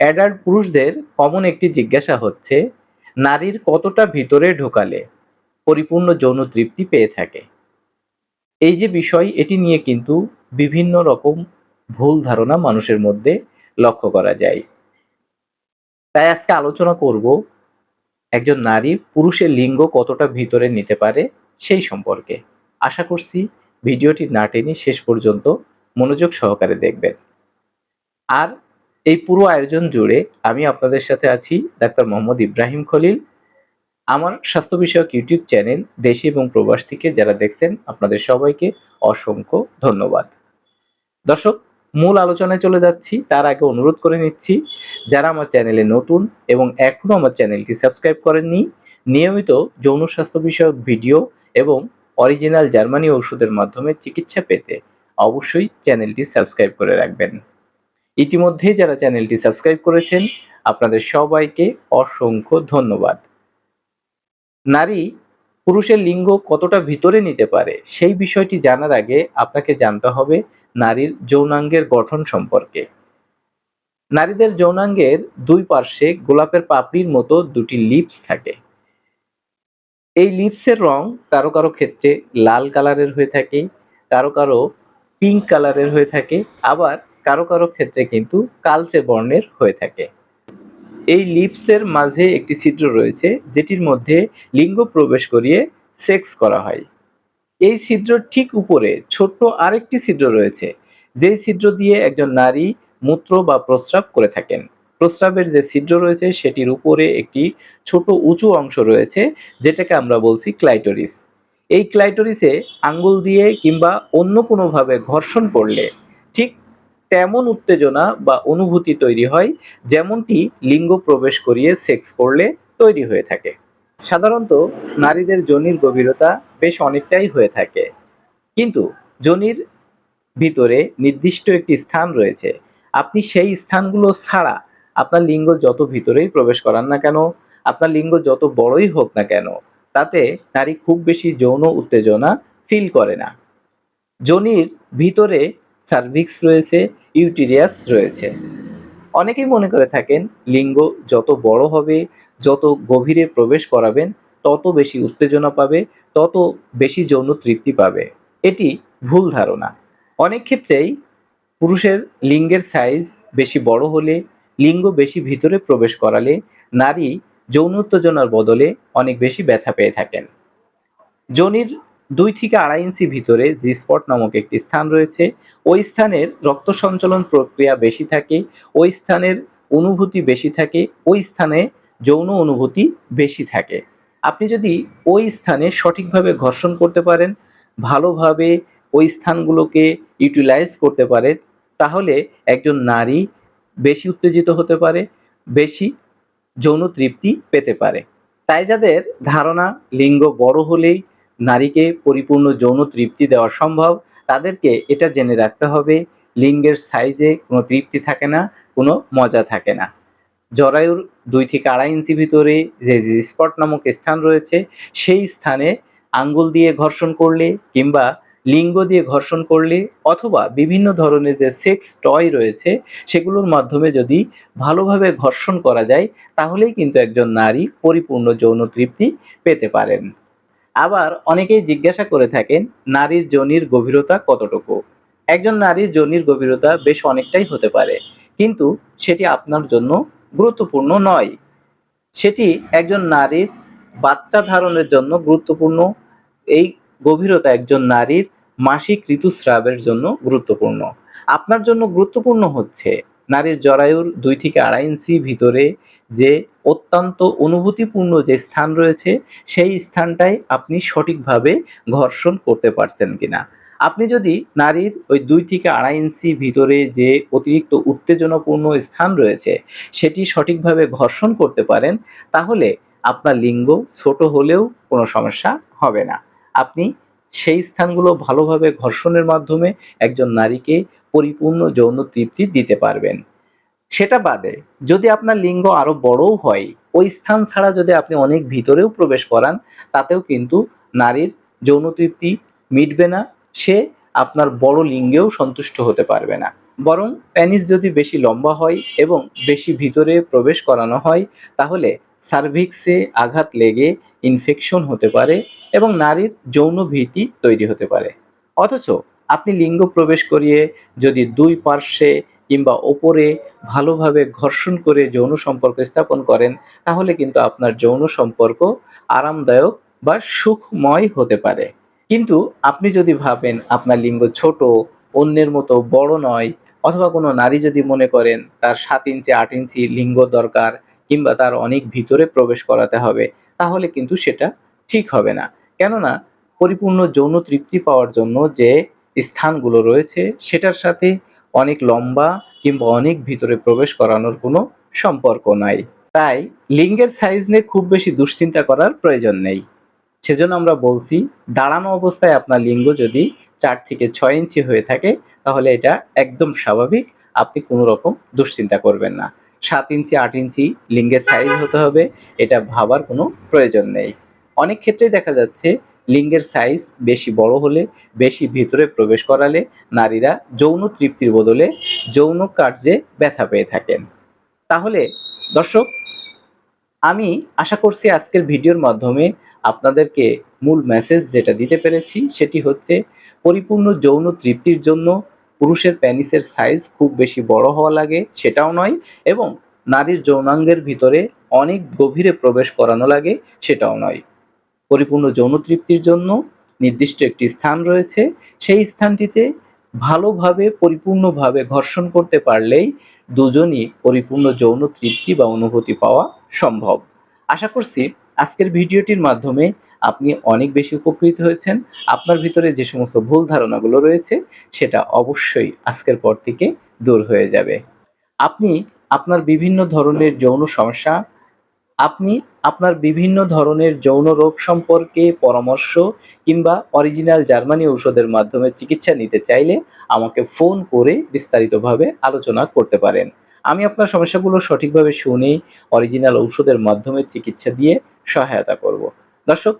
Adult পুরুষদের common একটি জিজ্ঞাসা হচ্ছে, নারীর কতটা ভিতরে ঢোকালে পরিপূর্ণ যৌন তৃপ্তি পেয়ে থাকে। এই যে বিষয়, এটি নিয়ে কিন্তু বিভিন্ন রকম ভুল ধারণা মানুষের মধ্যে লক্ষ্য করা যায়। তাই আজকে আলোচনা করব একজন নারী পুরুষের লিঙ্গ কতটা ভিতরে নিতে পারে সেই সম্পর্কে। আশা করছি ভিডিওটি না টেনে শেষ পর্যন্ত মনোযোগ সহকারে দেখবেন। আর এই পুরো আয়োজন জুড়ে আমি আপনাদের সাথে আছি ডাক্তার মোহাম্মদ ইব্রাহিম খলিল। আমার স্বাস্থ্য বিষয়ক ইউটিউব চ্যানেল দেশি এবং প্রবাস থেকে যারা দেখছেন আপনাদের সবাইকে অসংখ্য ধন্যবাদ। দর্শক, মূল আলোচনায় চলে যাচ্ছি তার আগে অনুরোধ করে নিচ্ছি, যারা আমার চ্যানেলে নতুন এবং এখনো আমার চ্যানেলটি সাবস্ক্রাইব করেননি, নিয়মিত যৌন স্বাস্থ্য বিষয়ক ভিডিও এবং অরিজিনাল জার্মানি ওষুধের মাধ্যমে চিকিৎসা পেতে অবশ্যই চ্যানেলটি সাবস্ক্রাইব করে রাখবেন। ইতিমধ্যেই যারা চ্যানেলটি সাবস্ক্রাইব করেছেন আপনাদের সবাইকে অসংখ্য ধন্যবাদ। নারী পুরুষের লিঙ্গ কতটা ভিতরে নিতে পারে সেই বিষয়টি জানার আগে আপনাকে জানতে হবে নারীর যৌনাঙ্গের গঠন সম্পর্কে। নারীদের যৌনাঙ্গের দুই পার্শ্বে গোলাপের পাপড়ির মতো দুটি লিপস থাকে। এই লিপসের রং কারো কারো ক্ষেত্রে লাল কালারের হয়ে থাকে, কারো কারো পিঙ্ক কালারের হয়ে থাকে, আবার কারো কারো ক্ষেত্রে কিন্তু কালচে বর্ণের হয়ে থাকে। এই লিপসের মাঝে একটি ছিদ্র রয়েছে যেটির মধ্যে লিঙ্গ প্রবেশ করিয়ে সেক্স করা হয়। এই ছিদ্র ঠিক উপরে ছোট্ট আরেকটি ছিদ্র রয়েছে, যেই ছিদ্র দিয়ে একজন নারী মূত্র বা প্রস্রাব করে থাকেন। প্রস্রাবের যে ছিদ্র রয়েছে সেটির উপরে একটি ছোট উঁচু অংশ রয়েছে যেটাকে আমরা বলছি ক্লাইটোরিস। এই ক্লাইটোরিসে আঙ্গুল দিয়ে কিংবা অন্য কোনোভাবে ঘর্ষণ করলে ঠিক তেমন উত্তেজনা বা অনুভূতি তৈরি হয় যেমনটি লিঙ্গ প্রবেশ করিয়ে সেক্স করলে তৈরি হয়ে থাকে। সাধারণত নারীদের যোনির গভীরতা বেশ অনেকটাই হয়ে থাকে, কিন্তু যোনির ভিতরে নির্দিষ্ট একটি স্থান রয়েছে। আপনি সেই স্থানগুলো ছাড়া আপনার লিঙ্গ যত ভিতরেই প্রবেশ করান না কেন, আপনার লিঙ্গ যত বড়ই হোক না কেন, তাতে নারী খুব বেশি যৌন উত্তেজনা ফিল করে না। যোনির ভিতরে সার্ভিক্স রয়েছে, ইউটেরিয়াস রয়েছে। অনেকেই মনে করে থাকেন লিঙ্গ যত বড় হবে, যত গভীরে প্রবেশ করাবেন, তত বেশি উত্তেজনা পাবে, তত বেশি যৌন তৃপ্তি পাবে। এটি ভুল ধারণা। অনেক ক্ষেত্রেই পুরুষের লিঙ্গের সাইজ বেশি বড় হলে, লিঙ্গ বেশি ভিতরে প্রবেশ করালে নারী যৌন উত্তেজনার বদলে অনেক বেশি ব্যথা পেয়ে থাকেন। যোনির 2 থেকে 2.5 ইঞ্চি ভিতরে জি স্পট নামক একটি স্থান রয়েছে। ওই স্থানের রক্ত সঞ্চালন প্রক্রিয়া বেশি থাকে, ওই স্থানের অনুভূতি বেশি থাকে, ওই স্থানে যৌন অনুভূতি বেশি থাকে। আপনি যদি ওই স্থানে সঠিকভাবে ঘর্ষণ করতে পারেন, ভালোভাবে ওই স্থানগুলোকে ইউটিলাইজ করতে পারেন, তাহলে একজন নারী বেশি উত্তেজিত হতে পারে, বেশি যৌন তৃপ্তি পেতে পারে। তাই যাদের ধারণা লিঙ্গ বড় হলেই নারীকে পরিপূর্ণ যৌন তৃপ্তি দেওয়া সম্ভব, তাদেরকে এটা জেনে রাখতে হবে লিঙ্গের সাইজে কোনো তৃপ্তি থাকে না, কোনো মজা থাকে না। জরায়ুর 2 থেকে 2.5 ইঞ্চি ভিতরে যে স্পট নামক স্থান রয়েছে, সেই স্থানে আঙ্গুল দিয়ে ঘর্ষণ করলে কিংবা লিঙ্গ দিয়ে ঘর্ষণ করলে অথবা বিভিন্ন ধরনের যে সেক্স টয় রয়েছে সেগুলোর মাধ্যমে যদি ভালোভাবে ঘর্ষণ করা যায়, তাহলেই কিন্তু একজন নারী পরিপূর্ণ যৌন তৃপ্তি পেতে পারেন। আবার অনেকেই জিজ্ঞাসা করে থাকেন নারীর যোনির গভীরতা কতটুকু। একজন নারীর যোনির গভীরতা বেশ অনেকটাই হতে পারে, কিন্তু সেটি আপনার জন্য গুরুত্বপূর্ণ নয়। সেটি একজন নারীর বাচ্চা ধারণের জন্য গুরুত্বপূর্ণ। এই গভীরতা একজন নারীর মাসিক ঋতুস্রাবের জন্য গুরুত্বপূর্ণ। আপনার জন্য গুরুত্বপূর্ণ হচ্ছে নারীর জরায়ুর 2 থেকে 2.5 ইঞ্চি ভিতরে যে অত্যন্ত অনুভূতিপূর্ণ যে স্থান রয়েছে, সেই স্থানটায় আপনি সঠিকভাবে ঘর্ষণ করতে পারছেন কিনা। আপনি যদি নারীর ওই 2 থেকে 2.5 ইঞ্চি ভিতরে যে অতিরিক্ত উত্তেজনাপূর্ণ স্থান রয়েছে সেটি সঠিকভাবে ঘর্ষণ করতে পারেন, তাহলে আপনার লিঙ্গ ছোট হলেও কোনো সমস্যা হবে না। আপনি সেই স্থানগুলো ভালোভাবে ঘর্ষণের মাধ্যমে একজন নারীকে পরিপূর্ণ যৌন তৃপ্তি দিতে পারবেন। সেটা বাদে যদি আপনার লিঙ্গ আরো বড়ও হয়, ওই স্থান ছাড়া যদি আপনি অনেক ভিতরেও প্রবেশ করান, তাতেও কিন্তু নারীর যৌন তৃপ্তি মিটবে না, সে আপনার বড় লিঙ্গেও সন্তুষ্ট হতে পারবে না। বরং পেনিস যদি বেশি লম্বা হয় এবং বেশি ভিতরে প্রবেশ করানো হয় তাহলে সার্ভিক্সে আঘাত লেগে ইনফেকশন হতে পারে এবং নারীর যৌন ভীতি তৈরি হতে পারে। অথচ আপনি লিঙ্গ প্রবেশ করিয়ে যদি দুই পার্শ্বে কিংবা ওপরে ভালোভাবে ঘর্ষণ করে যৌন সম্পর্ক স্থাপন করেন তাহলে কিন্তু আপনার যৌন সম্পর্ক আরামদায়ক বা সুখময় হতে পারে। কিন্তু আপনি যদি ভাবেন আপনার লিঙ্গ ছোট, অন্যের মতো বড় নয়, অথবা কোনো নারী যদি মনে করেন তার 7 ইঞ্চি 8 ইঞ্চি লিঙ্গ দরকার কিংবা তার অনেক ভিতরে প্রবেশ করাতে হবে, তাহলে কিন্তু সেটা ঠিক হবে না। কেননা পরিপূর্ণ যৌন তৃপ্তি পাওয়ার জন্য যে স্থানগুলো রয়েছে সেটার সাথে অনেক লম্বা কিংবা অনেক ভিতরে প্রবেশ করানোর কোনো সম্পর্ক নাই। তাই লিঙ্গের সাইজ নিয়ে খুব বেশি দুশ্চিন্তা করার প্রয়োজন নেই। সেজন্য আমরা বলছি দাঁড়ানো অবস্থায় আপনার লিঙ্গ যদি 4 থেকে 6 ইঞ্চি হয়ে থাকে তাহলে এটা একদম স্বাভাবিক, আপনি কোনো রকম দুশ্চিন্তা করবেন না। 7 ইঞ্চি 8 ইঞ্চি লিঙ্গের সাইজ হতে হবে এটা ভাবার কোনো প্রয়োজন নেই। অনেক ক্ষেত্রেই দেখা যাচ্ছে লিঙ্গের সাইজ বেশি বড় হলে, বেশি ভিতরে প্রবেশ করালে নারীরা যৌন তৃপ্তির বদলে যৌন কার্যে ব্যথা পেয়ে থাকেন। তাহলে দর্শক, আমি আশা করছি আজকের ভিডিওর মাধ্যমে আপনাদেরকে মূল মেসেজ যেটা দিতে পেরেছি সেটি হচ্ছে পরিপূর্ণ যৌন তৃপ্তির জন্য পুরুষের পেনিসের সাইজ খুব বেশি বড় হওয়া লাগে সেটাও নয়, এবং নারীর যৌনাঙ্গের ভিতরে অনেক গভীরে প্রবেশ করানো লাগে সেটাও নয়। পরিপূর্ণ যৌন তৃপ্তির জন্য নির্দিষ্ট একটি স্থান রয়েছে, সেই স্থানটিতে ভালোভাবে পরিপূর্ণভাবে ঘর্ষণ করতে পারলেই দুজনই পরিপূর্ণ যৌন তৃপ্তি বা অনুভূতি পাওয়া সম্ভব। আশা করছি আজকের ভিডিওটির মাধ্যমে আপনি অনেক বেশি উপকৃত হয়েছেন। আপনার ভিতরে যে সমস্ত ভুল ধারণাগুলো রয়েছে সেটা অবশ্যই আজকের পর থেকে দূর হয়ে যাবে। আপনি আপনার বিভিন্ন ধরনের যৌন সমস্যা, আপনি আপনার বিভিন্ন ধরনের যৌন রোগ সম্পর্কে পরামর্শ কিংবা অরিজিনাল জার্মানি ঔষধের মাধ্যমে চিকিৎসা নিতে চাইলে আমাকে ফোন করে বিস্তারিতভাবে আলোচনা করতে পারেন। আমি আপনার সমস্যাগুলো সঠিকভাবে শুনে অরিজিনাল ঔষধের মাধ্যমে চিকিৎসা দিয়ে সহায়তা করব। দর্শক,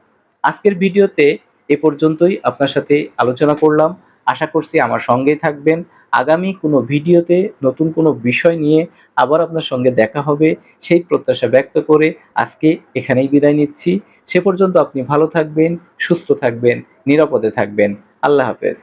আজকের ভিডিওতে এ পর্যন্তই আপনার সাথে আলোচনা করলাম। আশা করছি আমার সঙ্গেই থাকবেন। আগামী কোনো ভিডিওতে নতুন কোনো বিষয় নিয়ে আবার আপনার সঙ্গে দেখা হবে সেই প্রত্যাশা ব্যক্ত করে আজকে এখানেই বিদায় নিচ্ছি। সে পর্যন্ত আপনি ভালো থাকবেন, সুস্থ থাকবেন, নিরাপদে থাকবেন। আল্লাহ হাফেজ।